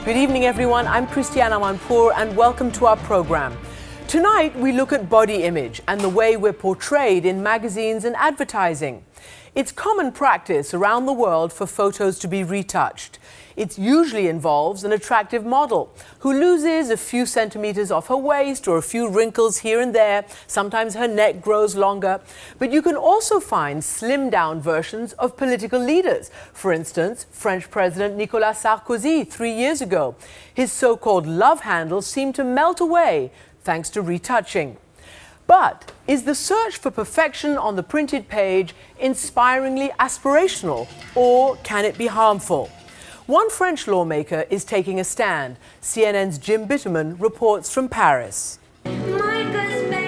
Good evening, everyone. I'm Christiane Amanpour, and welcome to our program. Tonight, we look at body image and the way we're portrayed in magazines and advertising. It's common practice around the world for photos to be retouched. It usually involves an attractive model who loses a few centimeters off her waist or a few wrinkles here and there. Sometimes her neck grows longer. But you can also find slimmed-down versions of political leaders. For instance, French President Nicolas Sarkozy 3 years ago. His so-called love handle seemed to melt away thanks to retouching. But is the search for perfection on the printed page inspiringly aspirational, or can it be harmful? One French lawmaker is taking a stand. CNN's Jim Bitterman reports from Paris. It's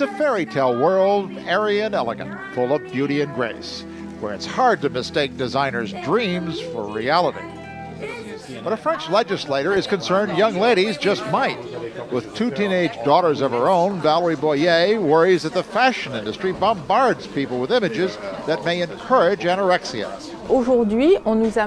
a fairy tale world, airy and elegant, full of beauty and grace, where it's hard to mistake designers' dreams for reality. But a French legislator is concerned young ladies just might. With 2 teenage daughters of her own, Valérie Boyer worries that the fashion industry bombards people with images that may encourage anorexia.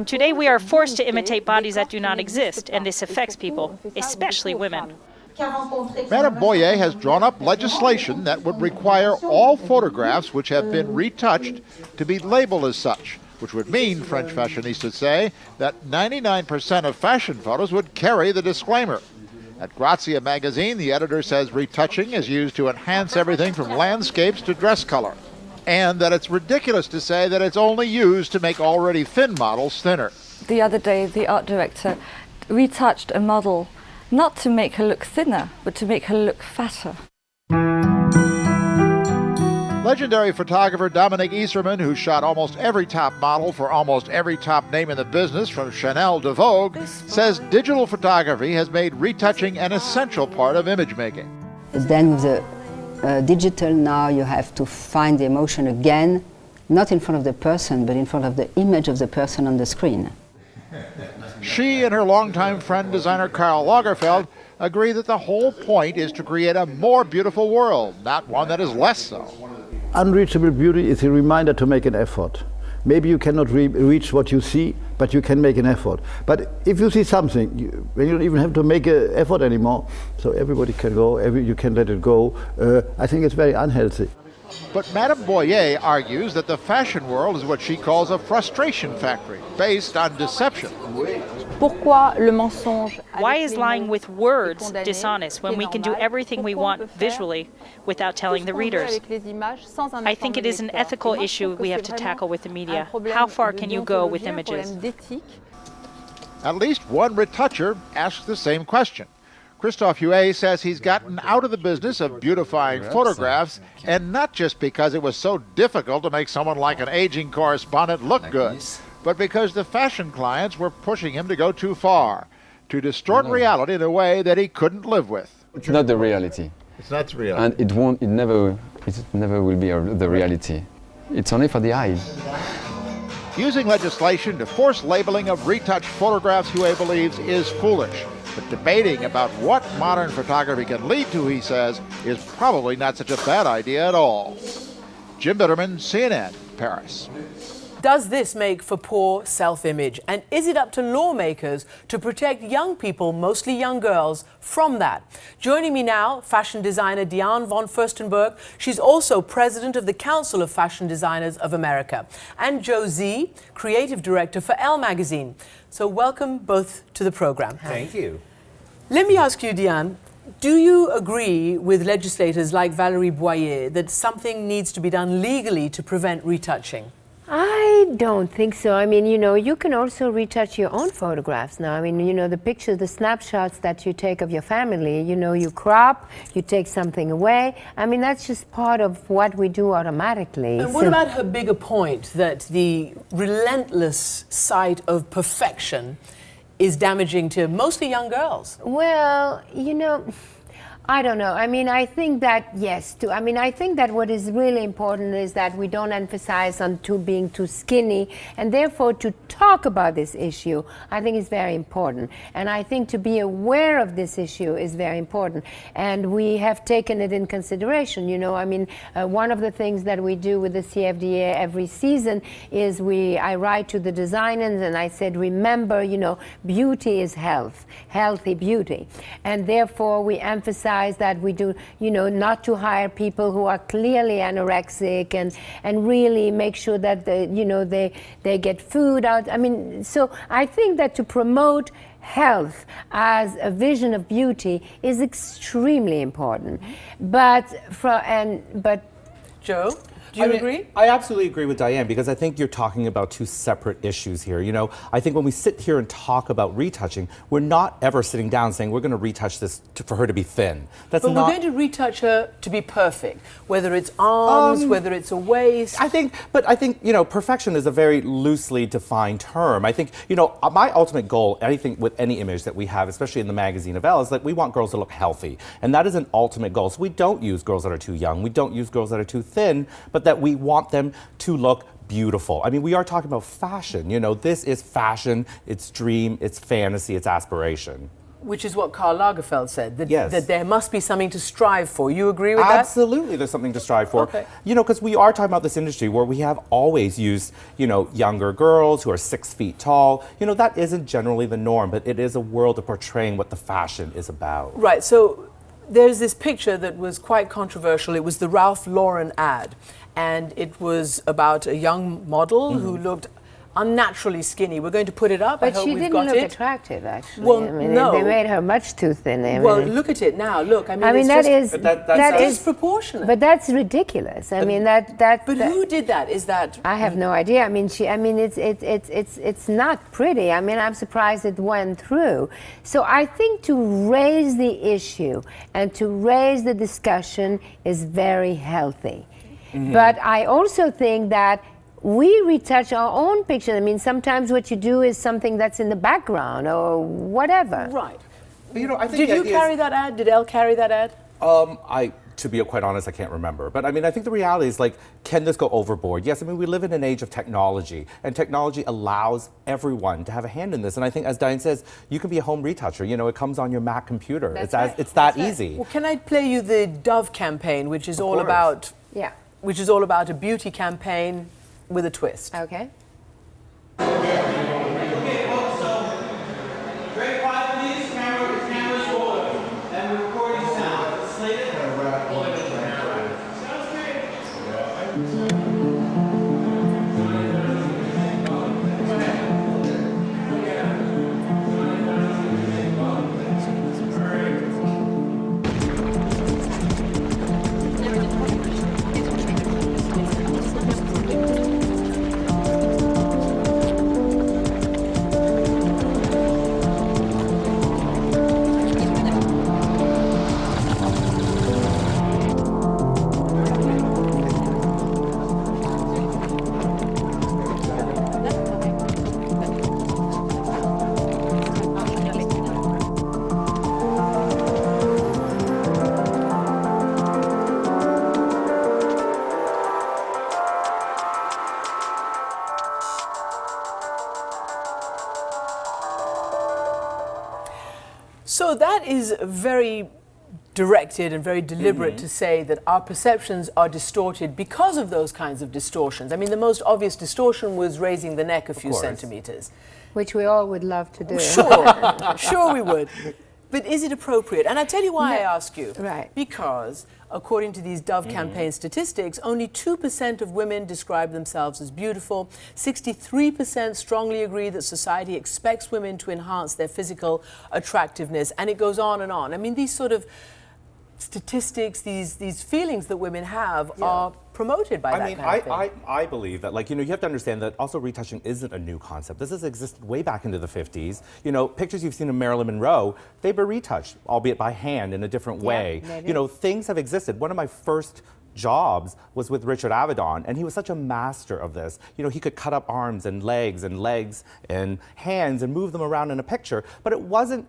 Today we are forced to imitate bodies that do not exist, and this affects people, especially women. Madame Boyer has drawn up legislation that would require all photographs which have been retouched to be labeled as such, which would mean, French fashionistas say, that 99% of fashion photos would carry the disclaimer. At Grazia magazine, the editor says retouching is used to enhance everything from landscapes to dress color, and that it's ridiculous to say that it's only used to make already thin models thinner. The other day, the art director retouched a model, not to make her look thinner, but to make her look fatter. Legendary photographer Dominique Iserman, who shot almost every top model for almost every top name in the business, from Chanel to Vogue, says digital photography has made retouching an essential part of image making. Then with the digital now, you have to find the emotion again, not in front of the person, but in front of the image of the person on the screen. She and her longtime friend designer Karl Lagerfeld agree that the whole point is to create a more beautiful world, not one that is less so. Unreachable beauty is a reminder to make an effort. Maybe you cannot reach what you see, but you can make an effort. But if you see something, you don't even have to make an effort anymore. So everybody can go, you can let it go. I think it's very unhealthy. But Madame Boyer argues that the fashion world is what she calls a frustration factory, based on deception. Why is lying with words dishonest when we can do everything we want visually without telling the readers? I think it is an ethical issue we have to tackle with the media. How far can you go with images? At least one retoucher asks the same question. Christophe Huet says he's gotten out of the business of beautifying photographs, and not just because it was so difficult to make someone like an aging correspondent look good, but because the fashion clients were pushing him to go too far, to distort reality in a way that he couldn't live with. It's not the reality. It's not the reality. And it never will be the reality. It's only for the eye. Using legislation to force labeling of retouched photographs, Huet believes, is foolish. But debating about what modern photography can lead to, he says, is probably not such a bad idea at all. Jim Bitterman, CNN, Paris. Does this make for poor self-image? And is it up to lawmakers to protect young people, mostly young girls, from that? Joining me now, fashion designer Diane von Furstenberg. She's also president of the Council of Fashion Designers of America. And Joe Z, creative director for Elle magazine. So welcome both to the program. Thank you. Let me ask you, Diane, do you agree with legislators like Valérie Boyer that something needs to be done legally to prevent retouching? I don't think so. I mean, you can also retouch your own photographs now. I mean, the pictures, the snapshots that you take of your family, you crop, you take something away. I mean, that's just part of what we do automatically. And what about her bigger point that the relentless sight of perfection is damaging to mostly young girls? Well, I don't know. I mean, I think that, yes, too. I mean, I think that what is really important is that we don't emphasize on being too skinny, and therefore to talk about this issue, I think is very important. And I think to be aware of this issue is very important. And we have taken it in consideration. You know, I mean, one of the things that we do with the CFDA every season is I write to the designers and I said, remember, you know, beauty is health, healthy beauty. And therefore we emphasize that we do, you know, not to hire people who are clearly anorexic, and really make sure that they get food out. I mean, so I think that to promote health as a vision of beauty is extremely important. But Joe, do you agree? I absolutely agree with Diane, because I think you're talking about two separate issues here. You know, I think when we sit here and talk about retouching, we're not ever sitting down saying we're going to retouch this for her to be thin. But we're going to retouch her to be perfect, whether it's arms, whether it's a waist. I think, you know, perfection is a very loosely defined term. I think, you know, my ultimate goal, anything with any image that we have, especially in the magazine of Elle, is that we want girls to look healthy. And that is an ultimate goal. So we don't use girls that are too young. We don't use girls that are too thin, but that we want them to look beautiful. I mean, we are talking about fashion. You know, this is fashion, it's dream, it's fantasy, it's aspiration. Which is what Karl Lagerfeld said, that, yes, that there must be something to strive for. You agree with that? Absolutely, there's something to strive for. Okay. You know, because we are talking about this industry where we have always used, you know, younger girls who are 6 feet tall. You know, that isn't generally the norm, but it is a world of portraying what the fashion is about. Right, so there's this picture that was quite controversial. It was the Ralph Lauren ad. And it was about a young model who looked unnaturally skinny. We're going to put it up. But I hope she we've didn't got look it. attractive, actually. Well, I mean, no. They made her much too thin. I Well, mean, look at it now. Look, I mean, I mean it's that is disproportionate. But that's ridiculous. I mean that. But who did that? Is that? I have no idea. I mean, it's not pretty. I mean, I'm surprised it went through. So I think to raise the issue and to raise the discussion is very healthy. But I also think that we retouch our own picture. I mean, sometimes what you do is something that's in the background or whatever. Right. You know, I think Did you carry that ad? Did Elle carry that ad? To be quite honest, I can't remember. But I mean, I think the reality is, like, can this go overboard? Yes, I mean, we live in an age of technology, and technology allows everyone to have a hand in this. And I think, as Diane says, you can be a home retoucher. You know, it comes on your Mac computer. It's that easy. Well, can I play you the Dove campaign, which is all about a beauty campaign with a twist? Okay. So that is very directed and very deliberate to say that our perceptions are distorted because of those kinds of distortions. I mean, the most obvious distortion was raising the neck a few centimeters. Which we all would love to do. Sure, sure we would. But is it appropriate? And I tell you why I ask you. Right. Because according to these Dove campaign statistics, only 2% of women describe themselves as beautiful. 63% strongly agree that society expects women to enhance their physical attractiveness. And it goes on and on. I mean, these sort of statistics, these feelings that women have are promoted by that kind of thing. I believe that, like, you know, you have to understand that also retouching isn't a new concept. This has existed way back into the 50s. You know, pictures you've seen of Marilyn Monroe, they were retouched, albeit by hand in a different way. You know, things have existed. One of my first jobs was with Richard Avedon, and he was such a master of this. You know, he could cut up arms and legs and hands and move them around in a picture, but it wasn't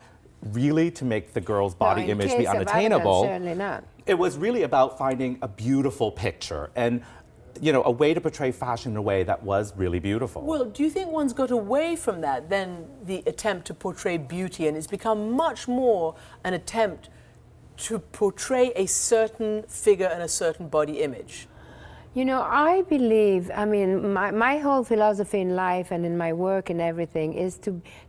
really to make the girl's body No, in image case be of unattainable. Certainly not. It was really about finding a beautiful picture and, you know, a way to portray fashion in a way that was really beautiful. Well, do you think one's got away from that than the attempt to portray beauty, and it's become much more an attempt to portray a certain figure and a certain body image? You know, I believe, I mean, my whole philosophy in life and in my work and everything is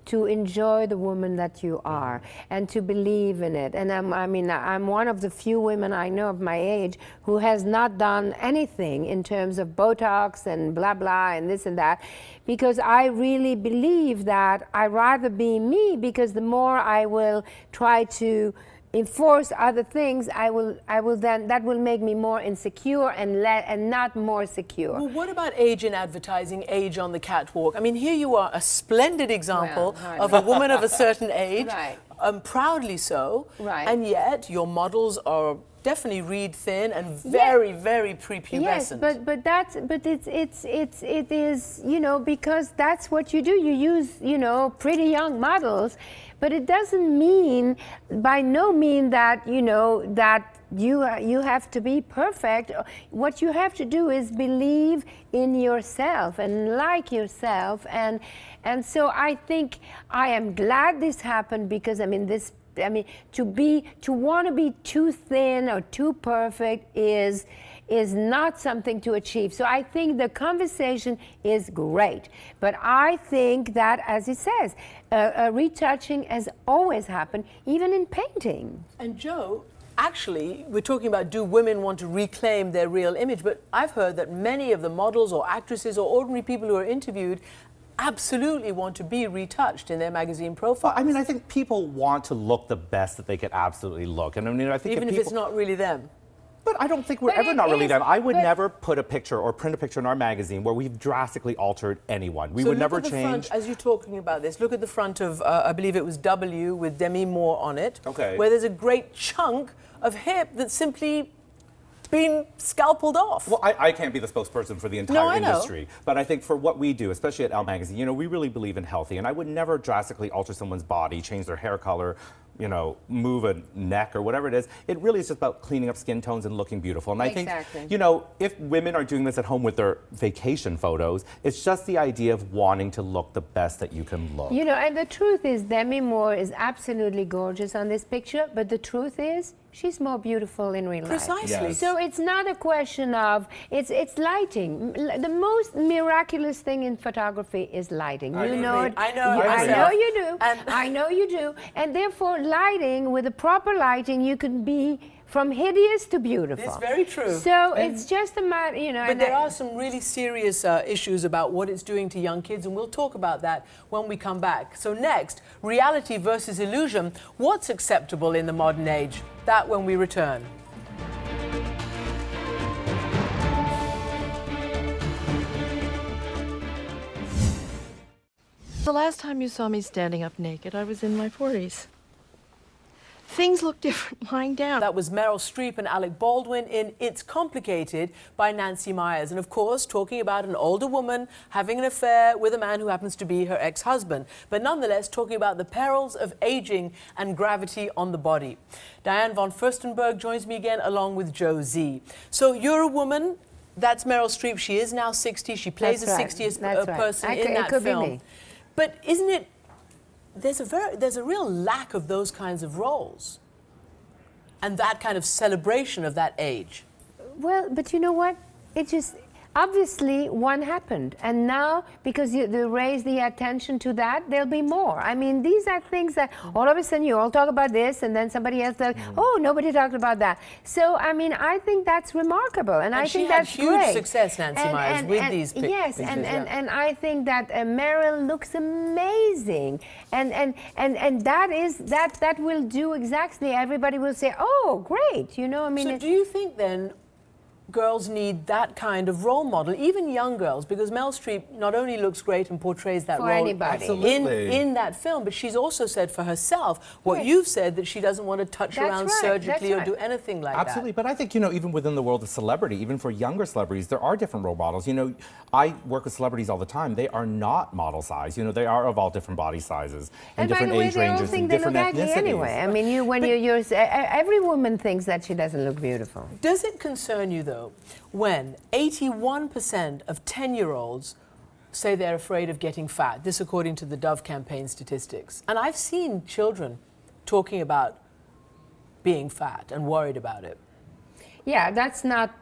to enjoy the woman that you are and to believe in it. And I'm one of the few women I know of my age who has not done anything in terms of Botox and blah, blah, and this and that, because I really believe that I'd rather be me, because the more I will try to enforce other things, I will then, that will make me more insecure and not more secure. Well, what about age in advertising, age on the catwalk? I mean, here you are, a splendid example of a woman of a certain age, Right. Proudly so, Right. and yet your models are definitely reed thin and very, very prepubescent. Yes, but it is, you know, because that's what you do. You use, you know, pretty young models, but it doesn't mean, by no means, that, you know, that you have to be perfect. What you have to do is believe in yourself and like yourself, and so I think I am glad this happened, because to want to be too thin or too perfect is not something to achieve. So I think the conversation is great, but I think that, as it says, retouching has always happened, even in painting. And Joe, actually, we're talking about, do women want to reclaim their real image? But I've heard that many of the models or actresses or ordinary people who are interviewed absolutely want to be retouched in their magazine profile. Well, I mean, I think people want to look the best that they could absolutely look. And I mean, I think even if it's not really them. But I don't think we're But ever it not really is, them. I would but- never put a picture or print a picture in our magazine where we've drastically altered anyone. We So would look never at the change. front, as you're talking about this, look at the front of, I believe it was W with Demi Moore on it, Okay. where there's a great chunk of hip that's simply been scalpeled off. Well, I can't be the spokesperson for the entire I know. industry, but I think for what we do, especially at Elle Magazine, you know, we really believe in healthy, and I would never drastically alter someone's body, change their hair color, you know, move a neck or whatever it is. It really is just about cleaning up skin tones and looking beautiful. And I Exactly. think, you know, if women are doing this at home with their vacation photos, it's just the idea of wanting to look the best that you can look. You know, and the truth is, Demi Moore is absolutely gorgeous on this picture, but the truth is, she's more beautiful in real life. Precisely. Yes. So it's not a question of, it's lighting. The most miraculous thing in photography is lighting. I You agree. know it. I know it I know myself. you do. And- I know you do. And therefore, lighting, with the proper lighting, you can be from hideous to beautiful. It's very true. So it's just a matter, you know. But and there are some really serious issues about what it's doing to young kids, and we'll talk about that when we come back. So next, reality versus illusion. What's acceptable in the modern age? That when we return. The last time you saw me standing up naked, I was in my 40s. Things look different lying down. That was Meryl Streep and Alec Baldwin in It's Complicated by Nancy Myers. And of course, talking about an older woman having an affair with a man who happens to be her ex-husband. But nonetheless, talking about the perils of aging and gravity on the body. Diane von Furstenberg joins me again along with Joe Z. So you're a woman, that's Meryl Streep. She is now 60. She plays That's a right. 60th That's right. person in It that could be film. me. But isn't it, there's a real lack of those kinds of roles and that kind of celebration of that age. Well, but you know what? It just, obviously, one happened. And now, because they raise the attention to that, there'll be more. I mean, these are things that all of a sudden you all talk about this, and then somebody else says, oh, nobody talked about that. So, I mean, I think that's remarkable. And I she think had that's huge great. success, Nancy Myers, with these Yes, pictures. and I think that Meryl looks amazing. And that will do exactly. Everybody will say, oh, great. You know, I mean. So do you think then, girls need that kind of role model, even young girls, because Meryl Streep not only looks great and portrays that For role anybody. in that film, but she's also said for herself what you've said, that she doesn't want to touch around surgically or do anything like that. Absolutely, but I think, you know, even within the world of celebrity, even for younger celebrities, there are different role models. You know, I work with celebrities all the time. They are not model size. You know, they are of all different body sizes and different age ranges and different ethnicities. Anyway, I mean, every woman thinks that she doesn't look beautiful. Does it concern you, though, when 81% of 10-year-olds say they're afraid of getting fat? This according to the Dove campaign statistics. And I've seen children talking about being fat and worried about it. Yeah, that's not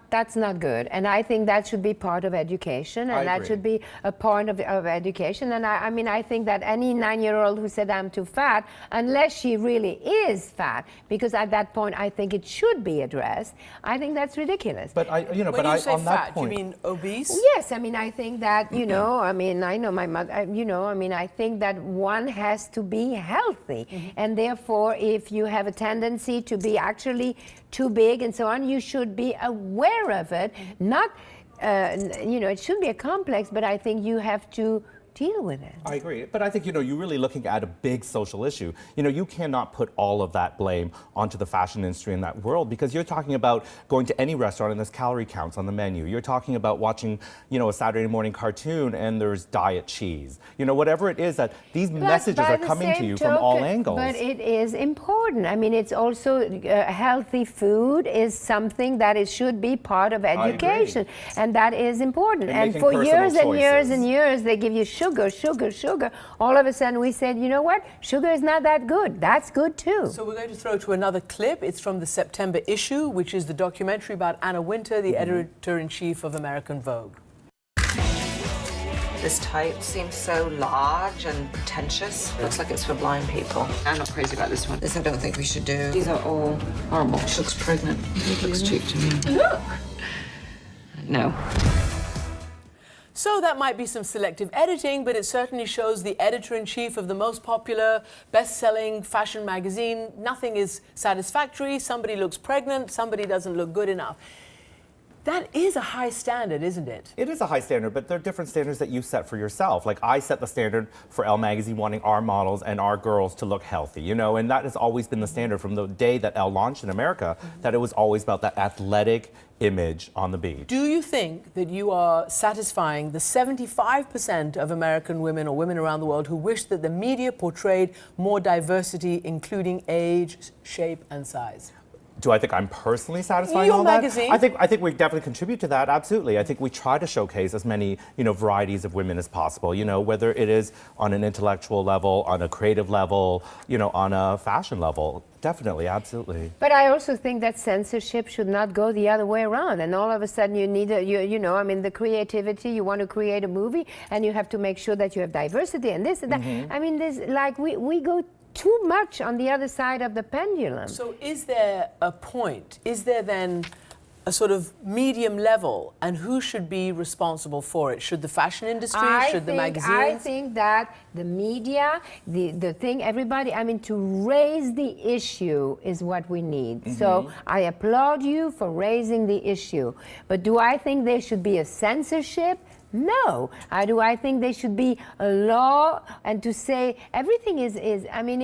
good, and I think that should be part of education, and that should be a part of education. And I mean, I think that any 9-year-old who said I'm too fat, unless she really is fat, because at that point I think it should be addressed. I think that's ridiculous. But when you say fat, you mean obese? Yes, I mean, I think that, you know, I mean, I know my mother, you know, I mean, I think that one has to be healthy, and therefore, if you have a tendency to be actually too big and so on, you should be aware of it. Not, you know, it shouldn't be a complex, but I think you have to deal with it. I agree, but I think, you know, you're really looking at a big social issue. You know, you cannot put all of that blame onto the fashion industry in that world, because you're talking about going to any restaurant and there's calorie counts on the menu. You're talking about watching, you know, a Saturday morning cartoon and there's diet cheese. You know, whatever it is, that these messages are coming to you from all angles. But it is important. I mean, it's also healthy food is something that should be part of education, and that is important. And for years and years and years, they give you sugar, sugar, sugar. All of a sudden we said, you know what? Sugar is not that good. That's good too. So we're going to throw to another clip. It's from the September issue, which is the documentary about Anna Wintour, the editor-in-chief of American Vogue. This type seems so large and pretentious. Looks like it's for blind people. I'm not crazy about this one. This I don't think we should do. These are all horrible. She looks pregnant. It looks cheap to me. Look! No. So that might be some selective editing, but it certainly shows the editor-in-chief of the most popular, best-selling fashion magazine. Nothing is satisfactory. Somebody looks pregnant. Somebody doesn't look good enough. That is a high standard, isn't it? It is a high standard, but there are different standards that you set for yourself. Like, I set the standard for Elle magazine, wanting our models and our girls to look healthy, you know, and that has always been the standard from the day that Elle launched in America, that it was always about that athletic image on the beach. Do you think that you are satisfying the 75% of American women or women around the world who wish that the media portrayed more diversity, including age, shape, and size? Do I think I'm personally satisfying Your all magazine. that? I think we definitely contribute to that. Absolutely. I think we try to showcase as many, you know, varieties of women as possible. You know, whether it is on an intellectual level, on a creative level, you know, on a fashion level. Definitely, absolutely. But I also think that censorship should not go the other way around. And all of a sudden you need you know, I mean, the creativity, you want to create a movie and you have to make sure that you have diversity and this and that. I mean, there's like, we go too much on the other side of the pendulum. So is there a point? Is there then a sort of medium level, and who should be responsible for it? Should the fashion industry? Should the magazines? I think that the media, the thing, everybody, I mean, to raise the issue is what we need. So I applaud you for raising the issue. But do I think there should be a censorship? No. Do I think there should be a law and to say everything is I mean,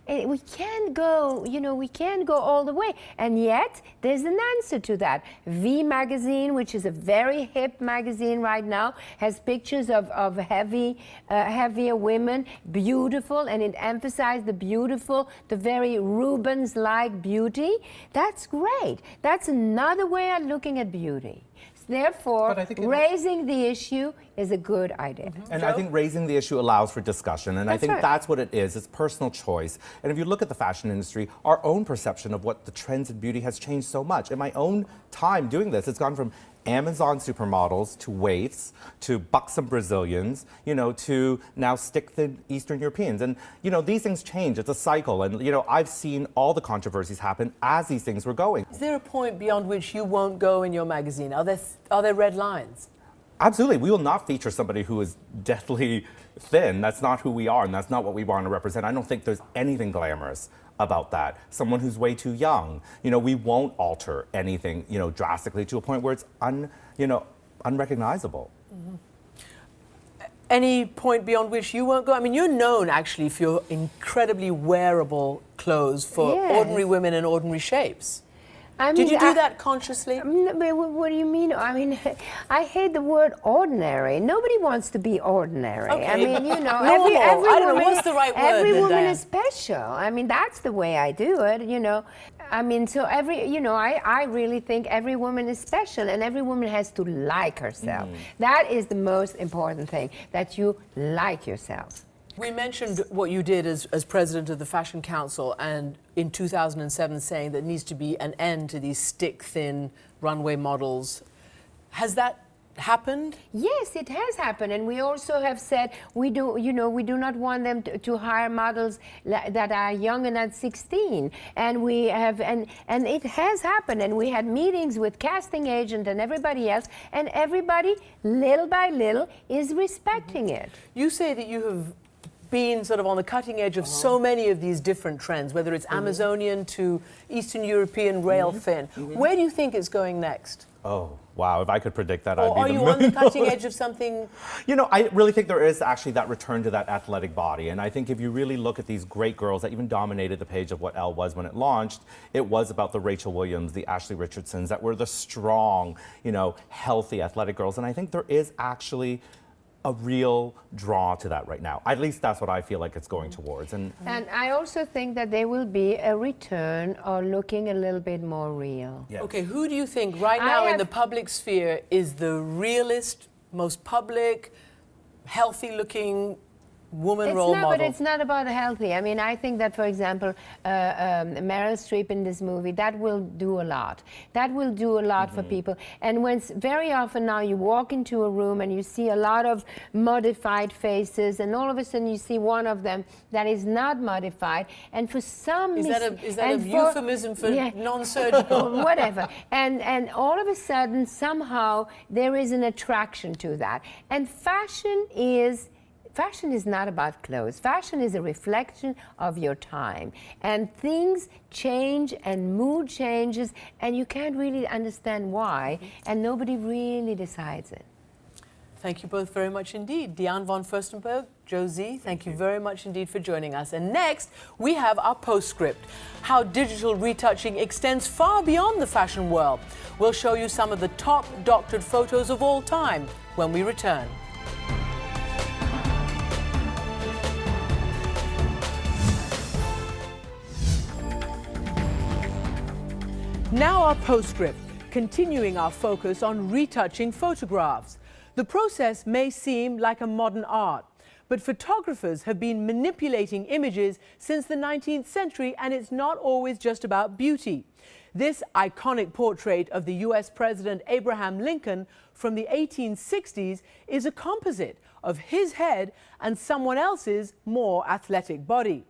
we can't go, you know, we can't go all the way. And yet, there's an answer to that. V magazine, which is a very hip magazine right now, has pictures of heavier women, beautiful, and it emphasized the beautiful, the very Rubens-like beauty. That's great. That's another way of looking at beauty. Therefore, raising the issue is a good idea. And I think raising the issue allows for discussion, and I think that's what it is. It's personal choice. And if you look at the fashion industry, our own perception of what the trends in beauty has changed so much. In my own time doing this, it's gone from Amazon supermodels to waifs to buxom Brazilians, you know, to now stick-thin Eastern Europeans. And, you know, these things change. It's a cycle. And, you know, I've seen all the controversies happen as these things were going. Is there a point beyond which you won't go in your magazine? Are there red lines? Absolutely. We will not feature somebody who is deathly thin. That's not who we are, and that's not what we want to represent. I don't think there's anything glamorous about that. Someone who's way too young. You know, we won't alter anything, you know, drastically to a point where it's unrecognizable. Mm-hmm. Any point beyond which you won't go? I mean, you're known actually for your incredibly wearable clothes for ordinary women in ordinary shapes. I mean, did you do that consciously? What do you mean? I mean, I hate the word ordinary. Nobody wants to be ordinary. Okay. I mean, you know, Normal. every I don't know, woman, what's the right word every then, woman Diane? is special. I mean, that's the way I do it, you know. I mean, so I really think every woman is special, and every woman has to like herself. That is the most important thing, that you like yourself. We mentioned what you did as president of the Fashion Council, and in 2007 saying there needs to be an end to these stick-thin runway models. Has that happened? Yes, it has happened, and we also have said we do not want them to hire models that are younger than 16, and we have and it has happened, and we had meetings with casting agent and everybody else, and everybody little by little is respecting it. You say that you have been sort of on the cutting edge of so many of these different trends, whether it's Amazonian to Eastern European rail fin. Where do you think it's going next? Oh, wow, if I could predict that, Or I'd be the are you on the cutting edge of something? You know, I really think there is actually that return to that athletic body. And I think if you really look at these great girls that even dominated the page of what Elle was when it launched, it was about the Rachel Williams, the Ashley Richardsons, that were the strong, you know, healthy athletic girls. And I think there is actually a real draw to that right now. At least that's what I feel like it's going towards. And I also think that there will be a return or looking a little bit more real. Yes. Okay, who do you think right now in the public sphere is the realest, most public, healthy-looking woman role model? But it's not about healthy. I mean, I think that, for example, Meryl Streep in this movie, that will do a lot. That will do a lot for people. And when very often now you walk into a room and you see a lot of modified faces, and all of a sudden you see one of them that is not modified, and for some is that a euphemism for non-surgical? Whatever. And all of a sudden, somehow, there is an attraction to that. And fashion is not about clothes. Fashion is a reflection of your time. And things change and mood changes, and you can't really understand why, and nobody really decides it. Thank you both very much indeed. Diane von Furstenberg, Josie, thank you very much indeed for joining us. And next, we have our postscript, how digital retouching extends far beyond the fashion world. We'll show you some of the top doctored photos of all time when we return. Now our postscript, continuing our focus on retouching photographs. The process may seem like a modern art, but photographers have been manipulating images since the 19th century, and it's not always just about beauty. This iconic portrait of the US President Abraham Lincoln from the 1860s is a composite of his head and someone else's more athletic body.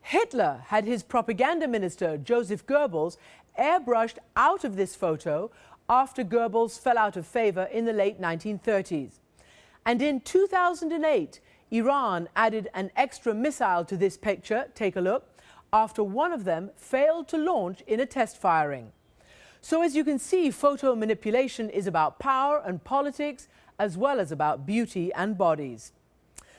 Hitler had his propaganda minister, Joseph Goebbels, airbrushed out of this photo after Goebbels fell out of favor in the late 1930s. And in 2008, Iran added an extra missile to this picture, take a look, after one of them failed to launch in a test firing. So as you can see, photo manipulation is about power and politics, as well as about beauty and bodies.